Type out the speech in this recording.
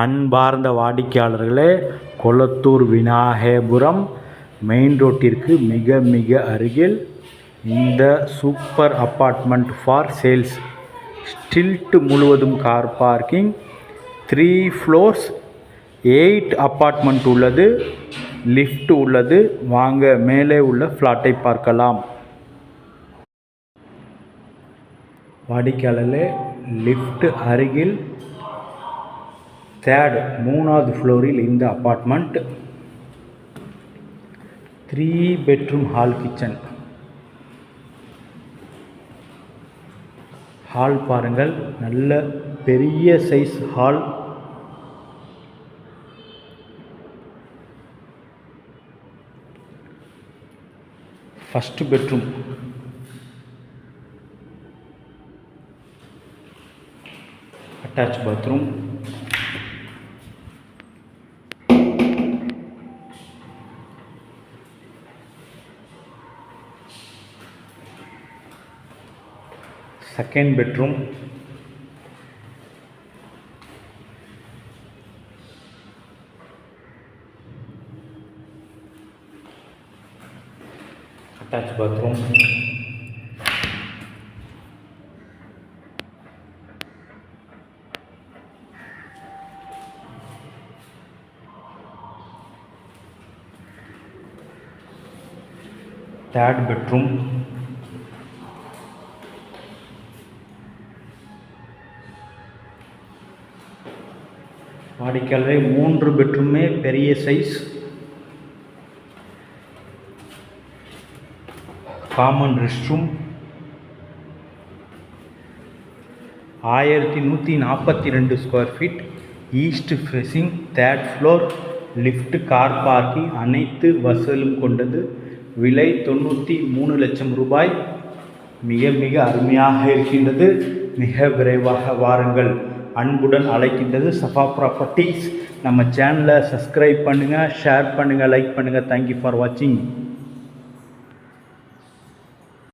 அன்பார்ந்த வாடிக்கையாளர்களே, கொளத்தூர் விநாயகபுரம் மெயின் ரோட்டிற்கு மிக மிக அருகில் இந்த சூப்பர் அப்பார்ட்மெண்ட் ஃபார் சேல்ஸ். ஸ்டில்ட் முழுவதும் கார் பார்க்கிங், 3 floors, 8 அப்பார்ட்மெண்ட் உள்ளது, லிஃப்ட் உள்ளது. வாங்க மேலே உள்ள ஃப்ளாட்டை பார்க்கலாம். வாடிக்கையாளர்களே, லிஃப்ட் அருகில் 3வது ஃப்ளோரில் இந்த apartment. 3 bedroom hall kitchen. Hall பாருங்கள், நல்ல பெரிய size hall. First bedroom. Attach bathroom. Second bedroom. Attach bathroom. Third bedroom. வாடிக்கையாளரே, 3 பெட்ரூமே பெரிய size. Common rest room. 1142 square feet. East facing, 3rd floor, lift, car parking அனைத்து வசதியும் கொண்டது. விலை 93 லட்சம் ரூபாய். மிக மிக அருமையாக இருக்கின்றது. மிக விரைவாக வாருங்கள். அன்புடன் அழைக்கின்றது சஃபா ப்ராப்பர்ட்டிஸ். நம்ம சேனலை சப்ஸ்கிரைப் பண்ணுங்கள், ஷேர் பண்ணுங்கள், லைக் பண்ணுங்கள். தேங்க்யூ ஃபார் வாட்சிங்.